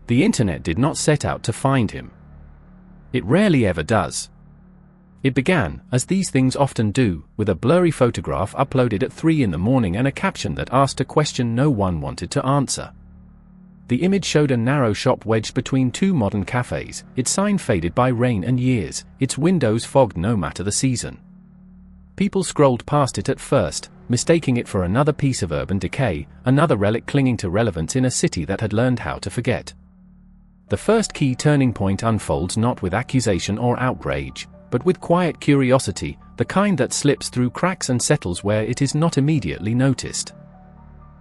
The internet did not set out to find him. It rarely ever does. It began, as these things often do, with a blurry photograph uploaded at 3 in the morning and a caption that asked a question no one wanted to answer. The image showed a narrow shop wedged between two modern cafes, its sign faded by rain and years, its windows fogged no matter the season. People scrolled past it at first, mistaking it for another piece of urban decay, another relic clinging to relevance in a city that had learned how to forget. The first key turning point unfolds not with accusation or outrage, but with quiet curiosity, the kind that slips through cracks and settles where it is not immediately noticed.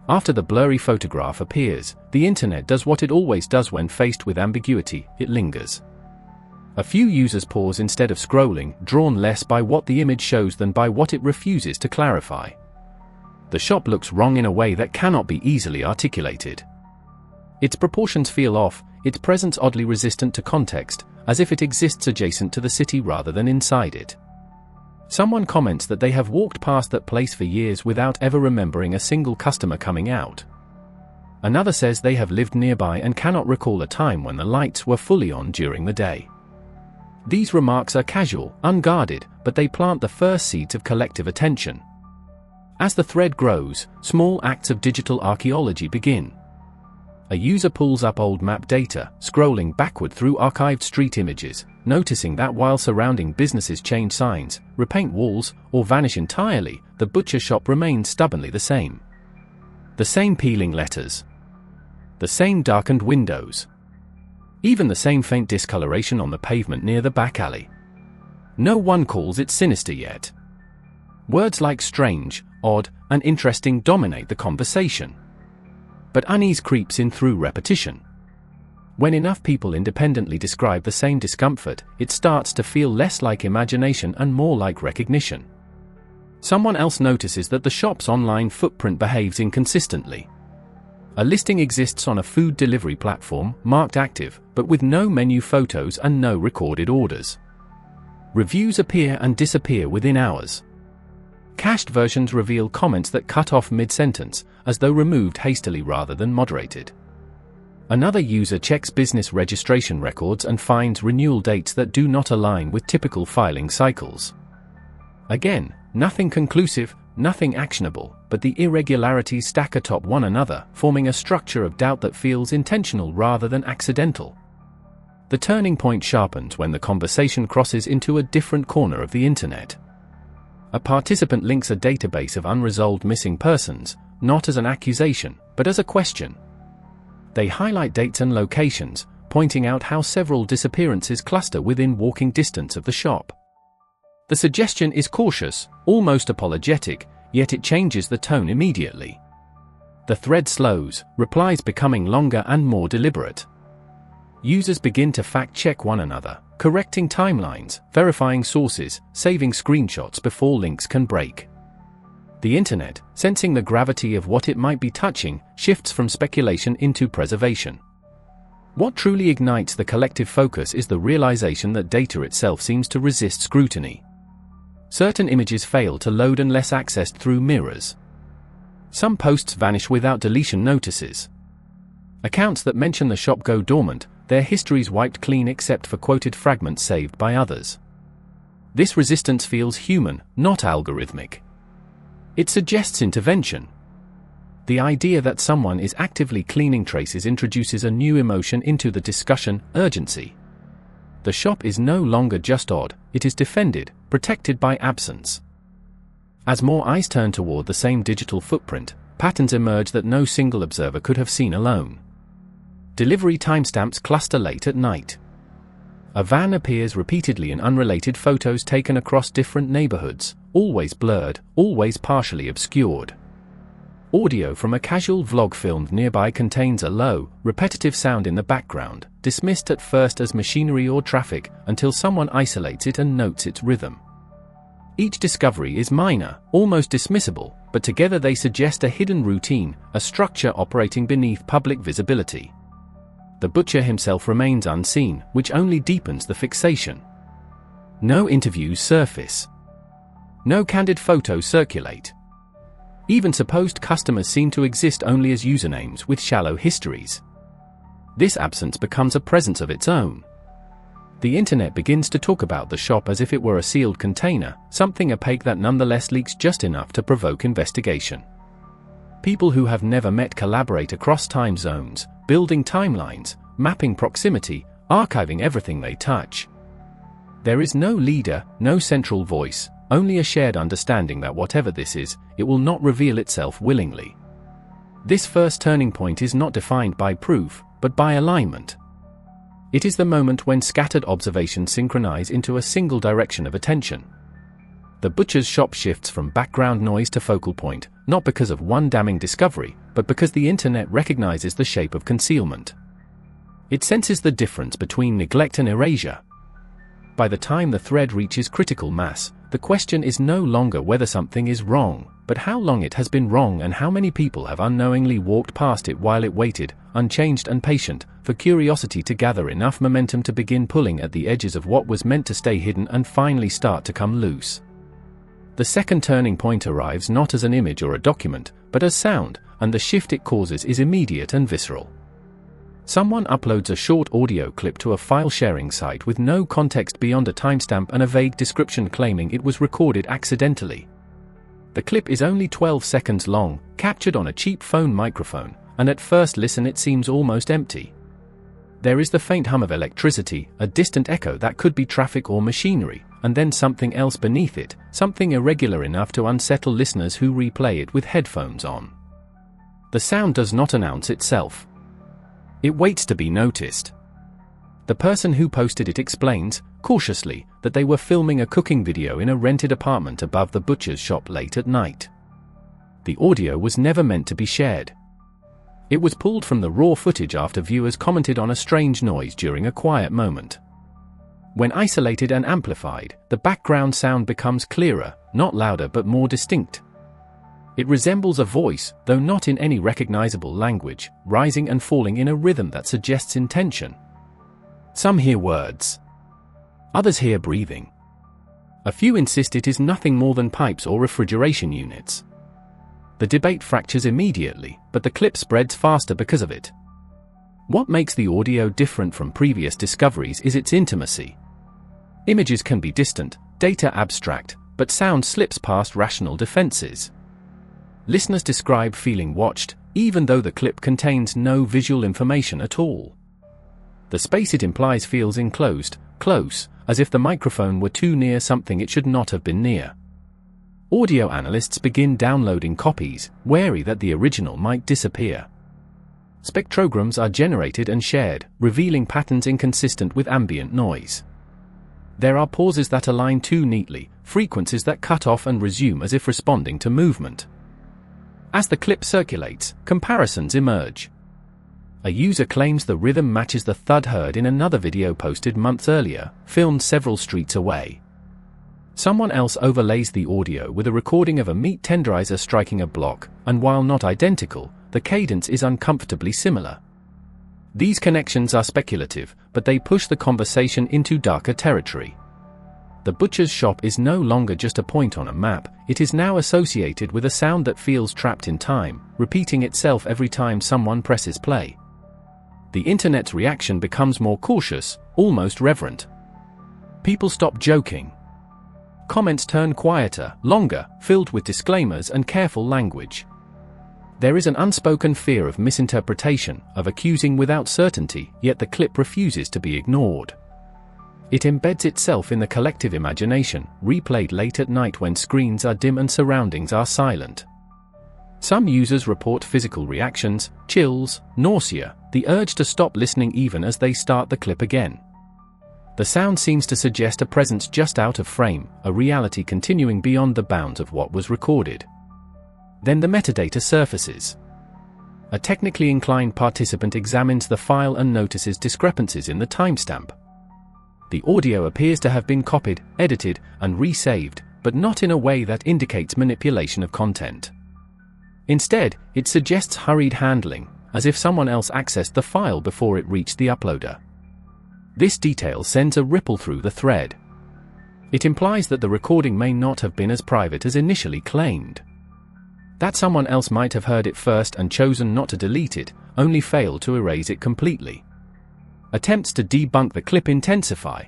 After the blurry photograph appears, the internet does what it always does when faced with ambiguity: it lingers. A few users pause instead of scrolling, drawn less by what the image shows than by what it refuses to clarify. The shop looks wrong in a way that cannot be easily articulated. Its proportions feel off, its presence oddly resistant to context, as if it exists adjacent to the city rather than inside it. Someone comments that they have walked past that place for years without ever remembering a single customer coming out. Another says they have lived nearby and cannot recall a time when the lights were fully on during the day. These remarks are casual, unguarded, but they plant the first seeds of collective attention. As the thread grows, small acts of digital archaeology begin. A user pulls up old map data, scrolling backward through archived street images, noticing that while surrounding businesses change signs, repaint walls, or vanish entirely, the butcher shop remains stubbornly the same. The same peeling letters. The same darkened windows. Even the same faint discoloration on the pavement near the back alley. No one calls it sinister yet. Words like strange, odd, and interesting dominate the conversation. But unease creeps in through repetition. When enough people independently describe the same discomfort, it starts to feel less like imagination and more like recognition. Someone else notices that the shop's online footprint behaves inconsistently. A listing exists on a food delivery platform, marked active, but with no menu photos and no recorded orders. Reviews appear and disappear within hours. Cached versions reveal comments that cut off mid-sentence, as though removed hastily rather than moderated. Another user checks business registration records and finds renewal dates that do not align with typical filing cycles. Again, nothing conclusive, nothing actionable, but the irregularities stack atop one another, forming a structure of doubt that feels intentional rather than accidental. The turning point sharpens when the conversation crosses into a different corner of the internet. A participant links a database of unresolved missing persons, not as an accusation, but as a question. They highlight dates and locations, pointing out how several disappearances cluster within walking distance of the shop. The suggestion is cautious, almost apologetic, yet it changes the tone immediately. The thread slows, replies becoming longer and more deliberate. Users begin to fact-check one another, correcting timelines, verifying sources, saving screenshots before links can break. The internet, sensing the gravity of what it might be touching, shifts from speculation into preservation. What truly ignites the collective focus is the realization that data itself seems to resist scrutiny. Certain images fail to load unless accessed through mirrors. Some posts vanish without deletion notices. Accounts that mention the shop go dormant, their histories wiped clean except for quoted fragments saved by others. This resistance feels human, not algorithmic. It suggests intervention. The idea that someone is actively cleaning traces introduces a new emotion into the discussion: urgency. The shop is no longer just odd, it is defended, protected by absence. As more eyes turn toward the same digital footprint, patterns emerge that no single observer could have seen alone. Delivery timestamps cluster late at night. A van appears repeatedly in unrelated photos taken across different neighborhoods, always blurred, always partially obscured. Audio from a casual vlog filmed nearby contains a low, repetitive sound in the background, dismissed at first as machinery or traffic, until someone isolates it and notes its rhythm. Each discovery is minor, almost dismissible, but together they suggest a hidden routine, a structure operating beneath public visibility. The butcher himself remains unseen, which only deepens the fixation. No interviews surface. No candid photos circulate. Even supposed customers seem to exist only as usernames with shallow histories. This absence becomes a presence of its own. The internet begins to talk about the shop as if it were a sealed container, something opaque that nonetheless leaks just enough to provoke investigation. People who have never met collaborate across time zones, building timelines, mapping proximity, archiving everything they touch. There is no leader, no central voice, only a shared understanding that whatever this is, it will not reveal itself willingly. This first turning point is not defined by proof, but by alignment. It is the moment when scattered observations synchronize into a single direction of attention. The butcher's shop shifts from background noise to focal point, not because of one damning discovery, but because the internet recognizes the shape of concealment. It senses the difference between neglect and erasure. By the time the thread reaches critical mass, the question is no longer whether something is wrong, but how long it has been wrong and how many people have unknowingly walked past it while it waited, unchanged and patient, for curiosity to gather enough momentum to begin pulling at the edges of what was meant to stay hidden and finally start to come loose. The second turning point arrives not as an image or a document, but as sound, and the shift it causes is immediate and visceral. Someone uploads a short audio clip to a file-sharing site with no context beyond a timestamp and a vague description claiming it was recorded accidentally. The clip is only 12 seconds long, captured on a cheap phone microphone, and at first listen it seems almost empty. There is the faint hum of electricity, a distant echo that could be traffic or machinery, and then something else beneath it, something irregular enough to unsettle listeners who replay it with headphones on. The sound does not announce itself. It waits to be noticed. The person who posted it explains, cautiously, that they were filming a cooking video in a rented apartment above the butcher's shop late at night. The audio was never meant to be shared. It was pulled from the raw footage after viewers commented on a strange noise during a quiet moment. When isolated and amplified, the background sound becomes clearer, not louder but more distinct. It resembles a voice, though not in any recognizable language, rising and falling in a rhythm that suggests intention. Some hear words. Others hear breathing. A few insist it is nothing more than pipes or refrigeration units. The debate fractures immediately, but the clip spreads faster because of it. What makes the audio different from previous discoveries is its intimacy. Images can be distant, data abstract, but sound slips past rational defenses. Listeners describe feeling watched, even though the clip contains no visual information at all. The space it implies feels enclosed, close, as if the microphone were too near something it should not have been near. Audio analysts begin downloading copies, wary that the original might disappear. Spectrograms are generated and shared, revealing patterns inconsistent with ambient noise. There are pauses that align too neatly, frequencies that cut off and resume as if responding to movement. As the clip circulates, comparisons emerge. A user claims the rhythm matches the thud heard in another video posted months earlier, filmed several streets away. Someone else overlays the audio with a recording of a meat tenderizer striking a block, and while not identical, the cadence is uncomfortably similar. These connections are speculative, but they push the conversation into darker territory. The butcher's shop is no longer just a point on a map, it is now associated with a sound that feels trapped in time, repeating itself every time someone presses play. The internet's reaction becomes more cautious, almost reverent. People stop joking. Comments turn quieter, longer, filled with disclaimers and careful language. There is an unspoken fear of misinterpretation, of accusing without certainty, yet the clip refuses to be ignored. It embeds itself in the collective imagination, replayed late at night when screens are dim and surroundings are silent. Some users report physical reactions, chills, nausea, the urge to stop listening even as they start the clip again. The sound seems to suggest a presence just out of frame, a reality continuing beyond the bounds of what was recorded. Then the metadata surfaces. A technically inclined participant examines the file and notices discrepancies in the timestamp. The audio appears to have been copied, edited, and resaved, but not in a way that indicates manipulation of content. Instead, it suggests hurried handling, as if someone else accessed the file before it reached the uploader. This detail sends a ripple through the thread. It implies that the recording may not have been as private as initially claimed. That someone else might have heard it first and chosen not to delete it, only failed to erase it completely. Attempts to debunk the clip intensify.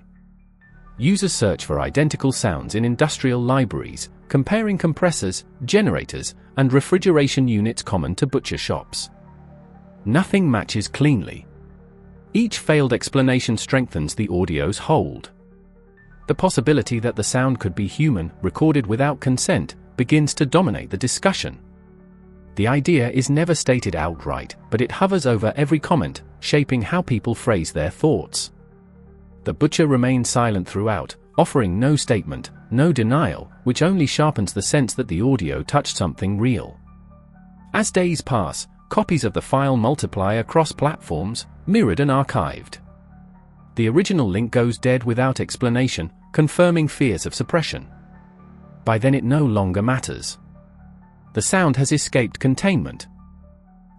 Users search for identical sounds in industrial libraries, comparing compressors, generators, and refrigeration units common to butcher shops. Nothing matches cleanly. Each failed explanation strengthens the audio's hold. The possibility that the sound could be human, recorded without consent, begins to dominate the discussion. The idea is never stated outright, but it hovers over every comment, shaping how people phrase their thoughts. The butcher remains silent throughout, offering no statement, no denial, which only sharpens the sense that the audio touched something real. As days pass, copies of the file multiply across platforms, mirrored and archived. The original link goes dead without explanation, confirming fears of suppression. By then it no longer matters. The sound has escaped containment.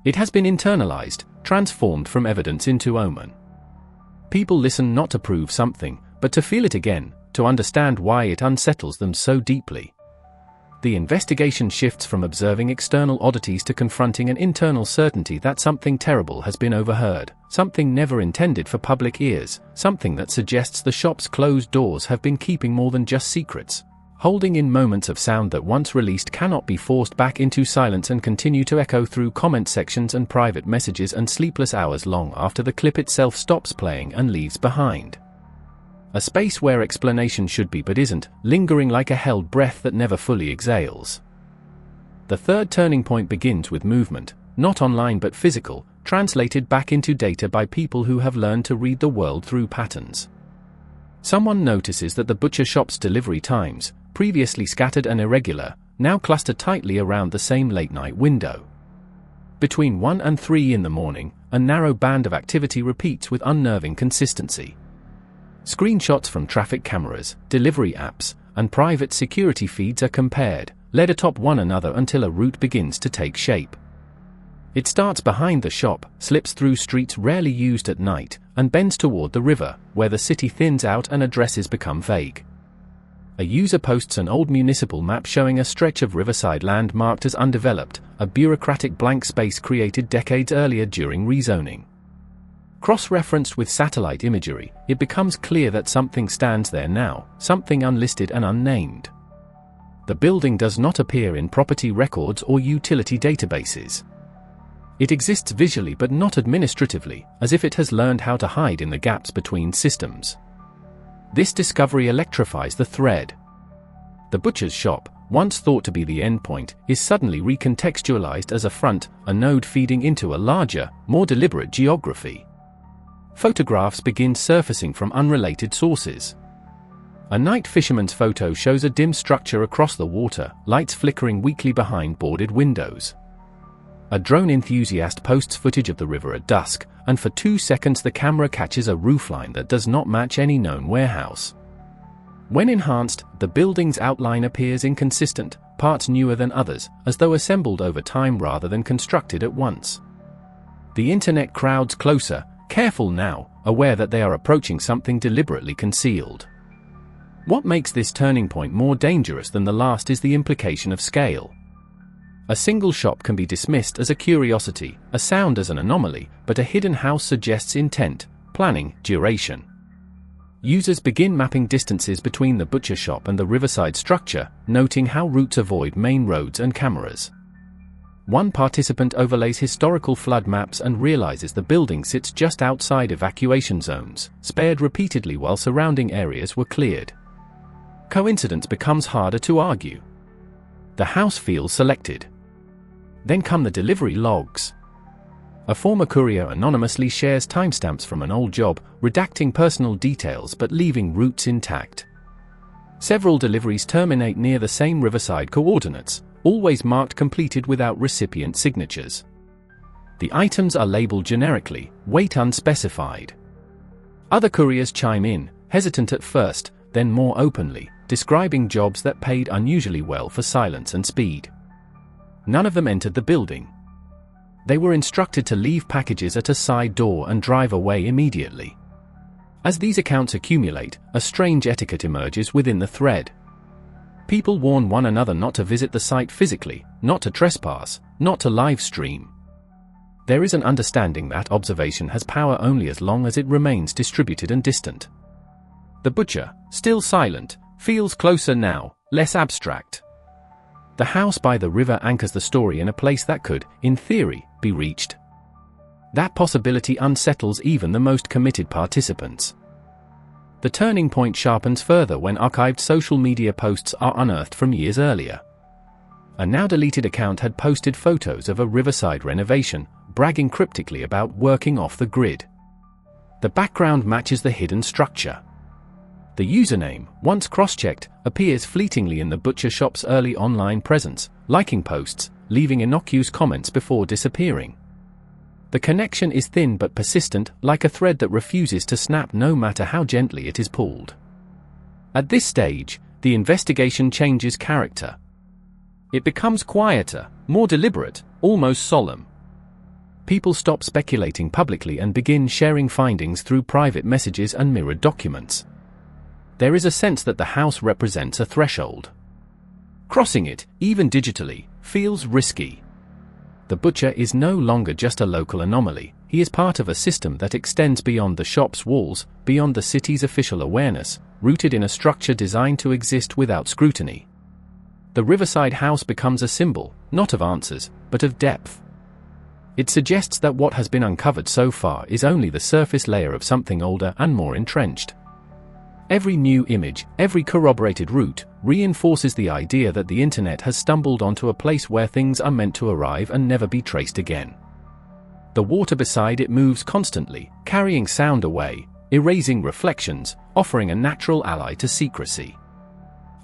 It has been internalized, transformed from evidence into omen. People listen not to prove something, but to feel it again, to understand why it unsettles them so deeply. The investigation shifts from observing external oddities to confronting an internal certainty that something terrible has been overheard, something never intended for public ears, something that suggests the shop's closed doors have been keeping more than just secrets, holding in moments of sound that once released cannot be forced back into silence and continue to echo through comment sections and private messages and sleepless hours long after the clip itself stops playing and leaves behind a space where explanation should be but isn't, lingering like a held breath that never fully exhales. The third turning point begins with movement, not online but physical, translated back into data by people who have learned to read the world through patterns. Someone notices that the butcher shop's delivery times, previously scattered and irregular, now cluster tightly around the same late-night window. Between 1 and 3 in the morning, a narrow band of activity repeats with unnerving consistency. Screenshots from traffic cameras, delivery apps, and private security feeds are compared, led atop one another until a route begins to take shape. It starts behind the shop, slips through streets rarely used at night, and bends toward the river, where the city thins out and addresses become vague. A user posts an old municipal map showing a stretch of riverside land marked as undeveloped, a bureaucratic blank space created decades earlier during rezoning. Cross-referenced with satellite imagery, it becomes clear that something stands there now, something unlisted and unnamed. The building does not appear in property records or utility databases. It exists visually but not administratively, as if it has learned how to hide in the gaps between systems. This discovery electrifies the thread. The butcher's shop, once thought to be the endpoint, is suddenly recontextualized as a front, a node feeding into a larger, more deliberate geography. Photographs begin surfacing from unrelated sources. A night fisherman's photo shows a dim structure across the water, lights flickering weakly behind boarded windows. A drone enthusiast posts footage of the river at dusk, and for 2 seconds the camera catches a roofline that does not match any known warehouse. When enhanced, the building's outline appears inconsistent, parts newer than others, as though assembled over time rather than constructed at once. The internet crowds closer, careful now, aware that they are approaching something deliberately concealed. What makes this turning point more dangerous than the last is the implication of scale. A single shop can be dismissed as a curiosity, a sound as an anomaly, but a hidden house suggests intent, planning, duration. Users begin mapping distances between the butcher shop and the riverside structure, noting how routes avoid main roads and cameras. One participant overlays historical flood maps and realizes the building sits just outside evacuation zones, spared repeatedly while surrounding areas were cleared. Coincidence becomes harder to argue. The house feels selected. Then come the delivery logs. A former courier anonymously shares timestamps from an old job, redacting personal details but leaving routes intact. Several deliveries terminate near the same riverside coordinates, always marked completed without recipient signatures. The items are labeled generically, weight unspecified. Other couriers chime in, hesitant at first, then more openly, describing jobs that paid unusually well for silence and speed. None of them entered the building. They were instructed to leave packages at a side door and drive away immediately. As these accounts accumulate, a strange etiquette emerges within the thread. People warn one another not to visit the site physically, not to trespass, not to live stream. There is an understanding that observation has power only as long as it remains distributed and distant. The butcher, still silent, feels closer now, less abstract. The house by the river anchors the story in a place that could, in theory, be reached. That possibility unsettles even the most committed participants. The turning point sharpens further when archived social media posts are unearthed from years earlier. A now-deleted account had posted photos of a riverside renovation, bragging cryptically about working off the grid. The background matches the hidden structure. The username, once cross-checked, appears fleetingly in the butcher shop's early online presence, liking posts, leaving innocuous comments before disappearing. The connection is thin but persistent, like a thread that refuses to snap no matter how gently it is pulled. At this stage, the investigation changes character. It becomes quieter, more deliberate, almost solemn. People stop speculating publicly and begin sharing findings through private messages and mirrored documents. There is a sense that the house represents a threshold. Crossing it, even digitally, feels risky. The butcher is no longer just a local anomaly, he is part of a system that extends beyond the shop's walls, beyond the city's official awareness, rooted in a structure designed to exist without scrutiny. The riverside house becomes a symbol, not of answers, but of depth. It suggests that what has been uncovered so far is only the surface layer of something older and more entrenched. Every new image, every corroborated route, reinforces the idea that the internet has stumbled onto a place where things are meant to arrive and never be traced again. The water beside it moves constantly, carrying sound away, erasing reflections, offering a natural ally to secrecy.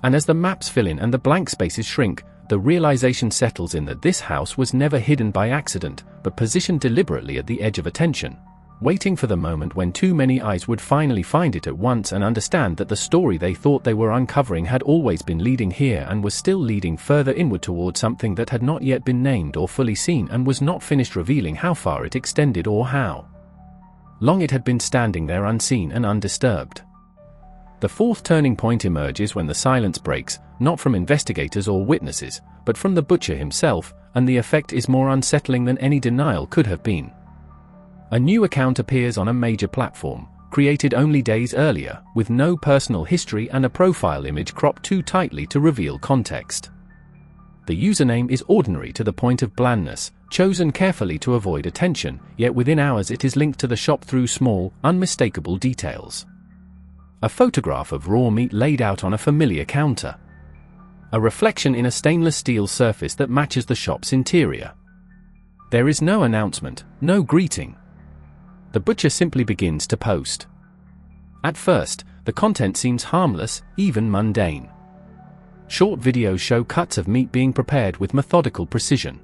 And as the maps fill in and the blank spaces shrink, the realization settles in that this house was never hidden by accident, but positioned deliberately at the edge of attention, waiting for the moment when too many eyes would finally find it at once and understand that the story they thought they were uncovering had always been leading here and was still leading further inward toward something that had not yet been named or fully seen and was not finished revealing how far it extended or how long it had been standing there unseen and undisturbed. The fourth turning point emerges when the silence breaks, not from investigators or witnesses, but from the butcher himself, and the effect is more unsettling than any denial could have been. A new account appears on a major platform, created only days earlier, with no personal history and a profile image cropped too tightly to reveal context. The username is ordinary to the point of blandness, chosen carefully to avoid attention, yet within hours it is linked to the shop through small, unmistakable details. A photograph of raw meat laid out on a familiar counter. A reflection in a stainless steel surface that matches the shop's interior. There is no announcement, no greeting. The butcher simply begins to post. At first, the content seems harmless, even mundane. Short videos show cuts of meat being prepared with methodical precision.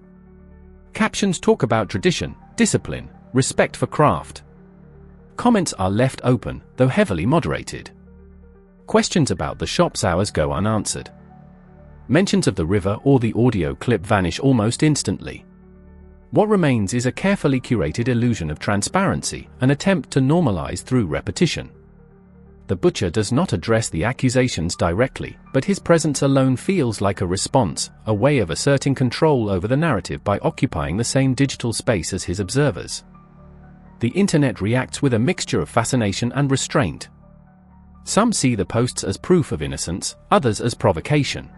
Captions talk about tradition, discipline, respect for craft. Comments are left open, though heavily moderated. Questions about the shop's hours go unanswered. Mentions of the river or the audio clip vanish almost instantly. What remains is a carefully curated illusion of transparency, an attempt to normalize through repetition. The butcher does not address the accusations directly, but his presence alone feels like a response, a way of asserting control over the narrative by occupying the same digital space as his observers. The internet reacts with a mixture of fascination and restraint. Some see the posts as proof of innocence, others as provocation.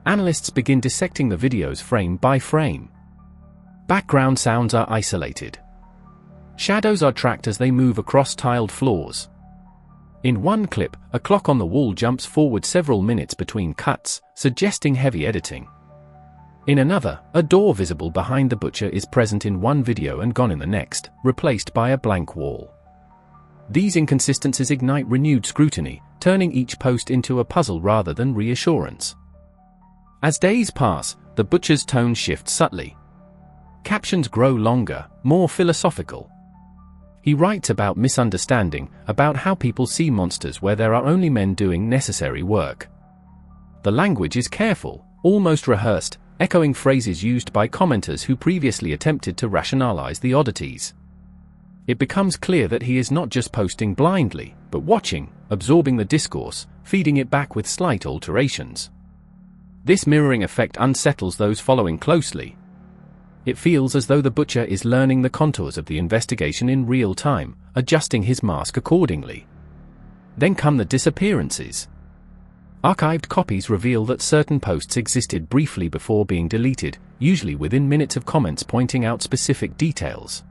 Analysts begin dissecting the videos frame by frame. Background sounds are isolated. Shadows are tracked as they move across tiled floors. In one clip, a clock on the wall jumps forward several minutes between cuts, suggesting heavy editing. In another, a door visible behind the butcher is present in one video and gone in the next, replaced by a blank wall. These inconsistencies ignite renewed scrutiny, turning each post into a puzzle rather than reassurance. As days pass, the butcher's tone shifts subtly. Captions grow longer, more philosophical. He writes about misunderstanding, about how people see monsters where there are only men doing necessary work. The language is careful, almost rehearsed, echoing phrases used by commenters who previously attempted to rationalize the oddities. It becomes clear that he is not just posting blindly, but watching, absorbing the discourse, feeding it back with slight alterations. This mirroring effect unsettles those following closely. It feels as though the butcher is learning the contours of the investigation in real time, adjusting his mask accordingly. Then come the disappearances. Archived copies reveal that certain posts existed briefly before being deleted, usually within minutes of comments pointing out specific details.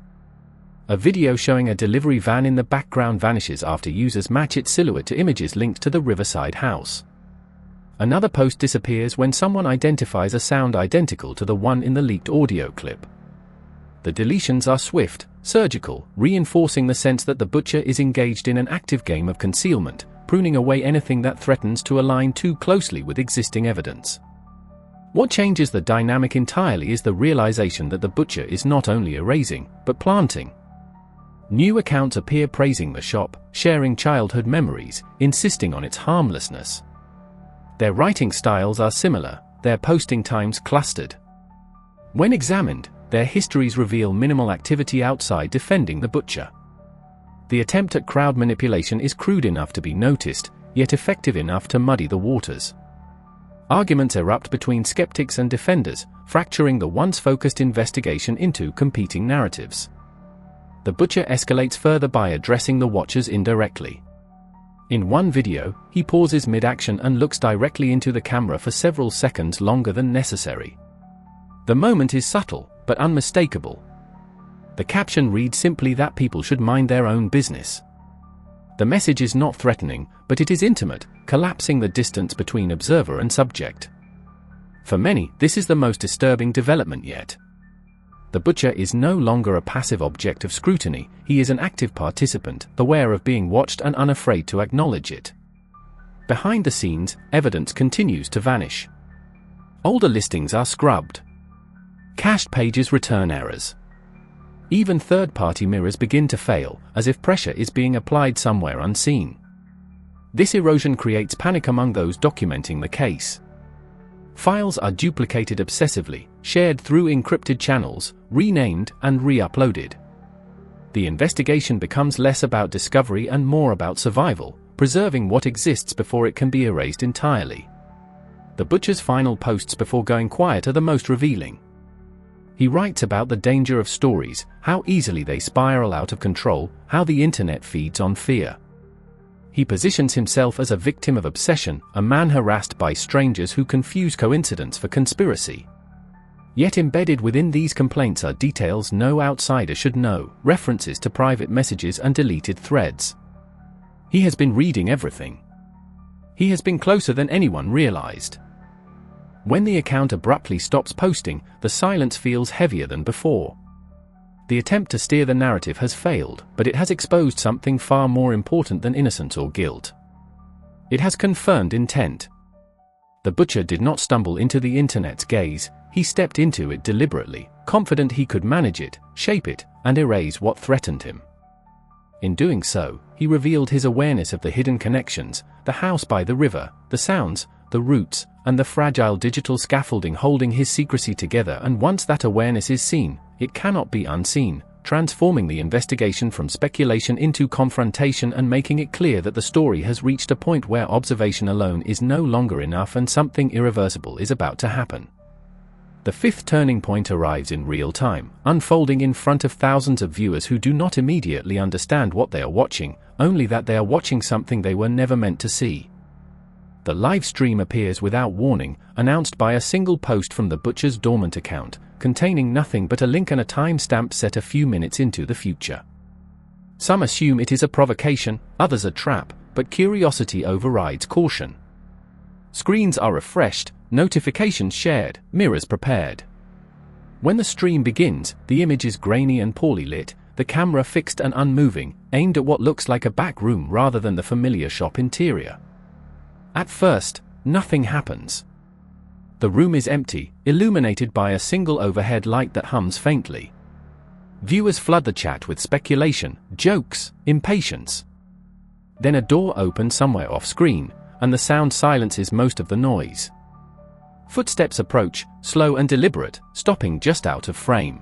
A video showing a delivery van in the background vanishes after users match its silhouette to images linked to the Riverside house. Another post disappears when someone identifies a sound identical to the one in the leaked audio clip. The deletions are swift, surgical, reinforcing the sense that the butcher is engaged in an active game of concealment, pruning away anything that threatens to align too closely with existing evidence. What changes the dynamic entirely is the realization that the butcher is not only erasing, but planting. New accounts appear praising the shop, sharing childhood memories, insisting on its harmlessness. Their writing styles are similar, their posting times clustered. When examined, their histories reveal minimal activity outside defending the butcher. The attempt at crowd manipulation is crude enough to be noticed, yet effective enough to muddy the waters. Arguments erupt between skeptics and defenders, fracturing the once focused investigation into competing narratives. The butcher escalates further by addressing the watchers indirectly. In one video, he pauses mid-action and looks directly into the camera for several seconds longer than necessary. The moment is subtle, but unmistakable. The caption reads simply that people should mind their own business. The message is not threatening, but it is intimate, collapsing the distance between observer and subject. For many, this is the most disturbing development yet. The butcher is no longer a passive object of scrutiny, he is an active participant, aware of being watched and unafraid to acknowledge it. Behind the scenes, evidence continues to vanish. Older listings are scrubbed. Cached pages return errors. Even third-party mirrors begin to fail, as if pressure is being applied somewhere unseen. This erosion creates panic among those documenting the case. Files are duplicated obsessively, shared through encrypted channels, renamed and re-uploaded. The investigation becomes less about discovery and more about survival, preserving what exists before it can be erased entirely. The butcher's final posts before going quiet are the most revealing. He writes about the danger of stories, how easily they spiral out of control, how the internet feeds on fear. He positions himself as a victim of obsession, a man harassed by strangers who confuse coincidence for conspiracy. Yet embedded within these complaints are details no outsider should know, references to private messages and deleted threads. He has been reading everything. He has been closer than anyone realized. When the account abruptly stops posting, the silence feels heavier than before. The attempt to steer the narrative has failed, but it has exposed something far more important than innocence or guilt. It has confirmed intent. The butcher did not stumble into the internet's gaze, he stepped into it deliberately, confident he could manage it, shape it, and erase what threatened him. In doing so, he revealed his awareness of the hidden connections, the house by the river, the sounds, the roots, and the fragile digital scaffolding holding his secrecy together. And once that awareness is seen, it cannot be unseen, transforming the investigation from speculation into confrontation and making it clear that the story has reached a point where observation alone is no longer enough and something irreversible is about to happen. The fifth turning point arrives in real time, unfolding in front of thousands of viewers who do not immediately understand what they are watching, only that they are watching something they were never meant to see. The live stream appears without warning, announced by a single post from the butcher's dormant account, containing nothing but a link and a timestamp set a few minutes into the future. Some assume it is a provocation, others a trap, but curiosity overrides caution. Screens are refreshed, notifications shared, mirrors prepared. When the stream begins, the image is grainy and poorly lit, the camera fixed and unmoving, aimed at what looks like a back room rather than the familiar shop interior. At first, nothing happens. The room is empty, illuminated by a single overhead light that hums faintly. Viewers flood the chat with speculation, jokes, impatience. Then a door opens somewhere off-screen, and the sound silences most of the noise. Footsteps approach, slow and deliberate, stopping just out of frame.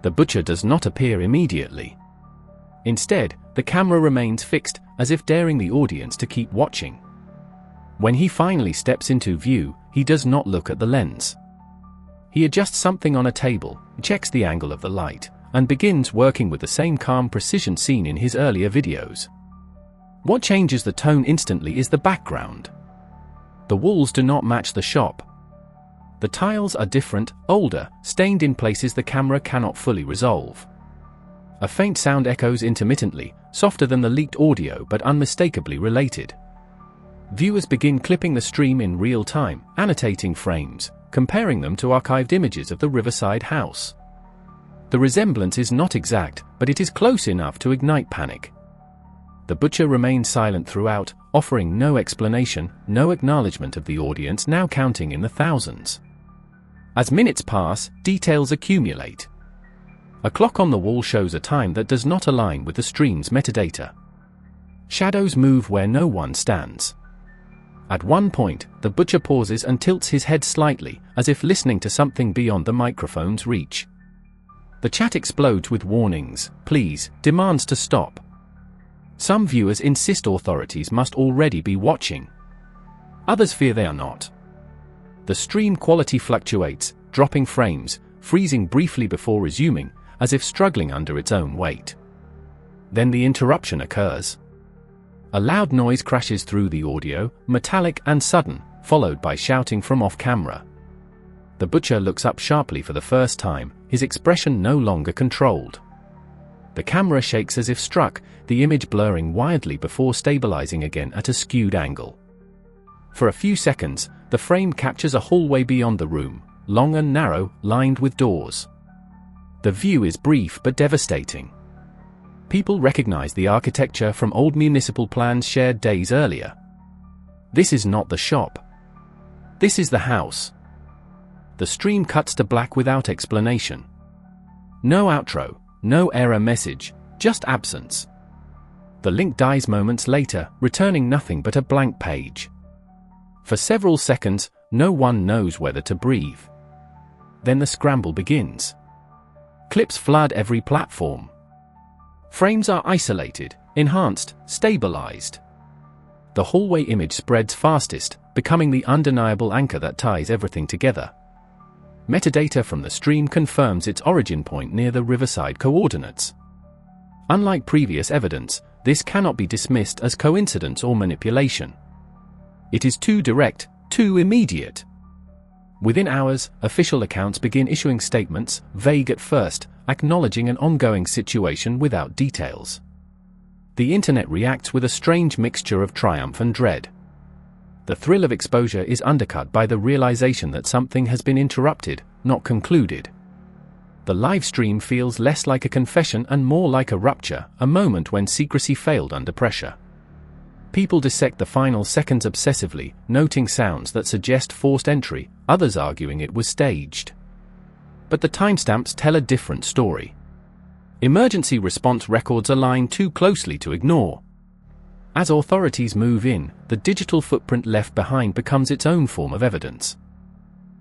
The butcher does not appear immediately. Instead, the camera remains fixed, as if daring the audience to keep watching. When he finally steps into view, he does not look at the lens. He adjusts something on a table, checks the angle of the light, and begins working with the same calm precision seen in his earlier videos. What changes the tone instantly is the background. The walls do not match the shop. The tiles are different, older, stained in places the camera cannot fully resolve. A faint sound echoes intermittently, softer than the leaked audio but unmistakably related. Viewers begin clipping the stream in real time, annotating frames, comparing them to archived images of the riverside house. The resemblance is not exact, but it is close enough to ignite panic. The butcher remains silent throughout, offering no explanation, no acknowledgement of the audience now counting in the thousands. As minutes pass, details accumulate. A clock on the wall shows a time that does not align with the stream's metadata. Shadows move where no one stands. At one point, the butcher pauses and tilts his head slightly, as if listening to something beyond the microphone's reach. The chat explodes with warnings, pleas, demands to stop. Some viewers insist authorities must already be watching. Others fear they are not. The stream quality fluctuates, dropping frames, freezing briefly before resuming, as if struggling under its own weight. Then the interruption occurs. A loud noise crashes through the audio, metallic and sudden, followed by shouting from off-camera. The butcher looks up sharply for the first time, his expression no longer controlled. The camera shakes as if struck, the image blurring wildly before stabilizing again at a skewed angle. For a few seconds, the frame captures a hallway beyond the room, long and narrow, lined with doors. The view is brief but devastating. People recognize the architecture from old municipal plans shared days earlier. This is not the shop. This is the house. The stream cuts to black without explanation. No outro, no error message, just absence. The link dies moments later, returning nothing but a blank page. For several seconds, no one knows whether to breathe. Then the scramble begins. Clips flood every platform. Frames are isolated, enhanced, stabilized. The hallway image spreads fastest, becoming the undeniable anchor that ties everything together. Metadata from the stream confirms its origin point near the riverside coordinates. Unlike previous evidence, this cannot be dismissed as coincidence or manipulation. It is too direct, too immediate. Within hours, official accounts begin issuing statements, vague at first, acknowledging an ongoing situation without details. The internet reacts with a strange mixture of triumph and dread. The thrill of exposure is undercut by the realization that something has been interrupted, not concluded. The live stream feels less like a confession and more like a rupture, a moment when secrecy failed under pressure. People dissect the final seconds obsessively, noting sounds that suggest forced entry, others arguing it was staged. But the timestamps tell a different story. Emergency response records align too closely to ignore. As authorities move in, the digital footprint left behind becomes its own form of evidence.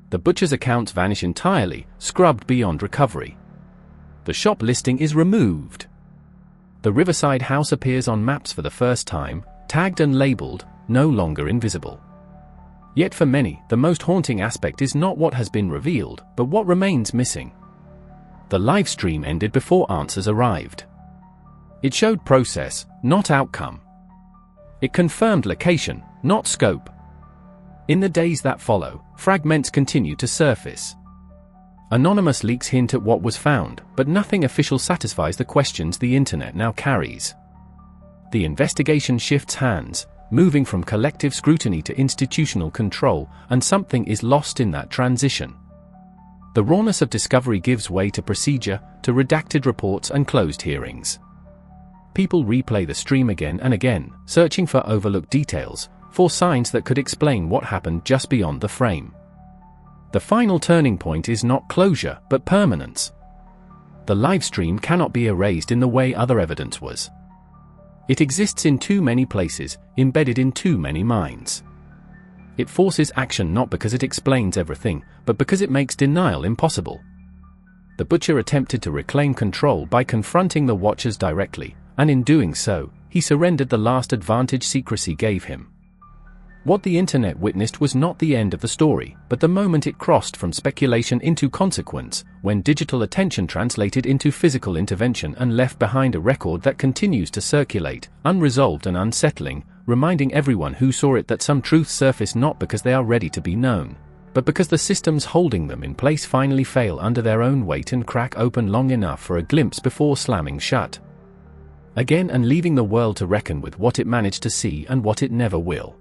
The butcher's accounts vanish entirely, scrubbed beyond recovery. The shop listing is removed. The riverside house appears on maps for the first time, tagged and labeled, no longer invisible. Yet for many, the most haunting aspect is not what has been revealed, but what remains missing. The live stream ended before answers arrived. It showed process, not outcome. It confirmed location, not scope. In the days that follow, fragments continue to surface. Anonymous leaks hint at what was found, but nothing official satisfies the questions the internet now carries. The investigation shifts hands, moving from collective scrutiny to institutional control, and something is lost in that transition. The rawness of discovery gives way to procedure, to redacted reports and closed hearings. People replay the stream again and again, searching for overlooked details, for signs that could explain what happened just beyond the frame. The final turning point is not closure, but permanence. The live stream cannot be erased in the way other evidence was. It exists in too many places, embedded in too many minds. It forces action not because it explains everything, but because it makes denial impossible. The butcher attempted to reclaim control by confronting the watchers directly, and in doing so, he surrendered the last advantage secrecy gave him. What the internet witnessed was not the end of the story, but the moment it crossed from speculation into consequence, when digital attention translated into physical intervention and left behind a record that continues to circulate, unresolved and unsettling, reminding everyone who saw it that some truths surface not because they are ready to be known, but because the systems holding them in place finally fail under their own weight and crack open long enough for a glimpse before slamming shut again and leaving the world to reckon with what it managed to see and what it never will.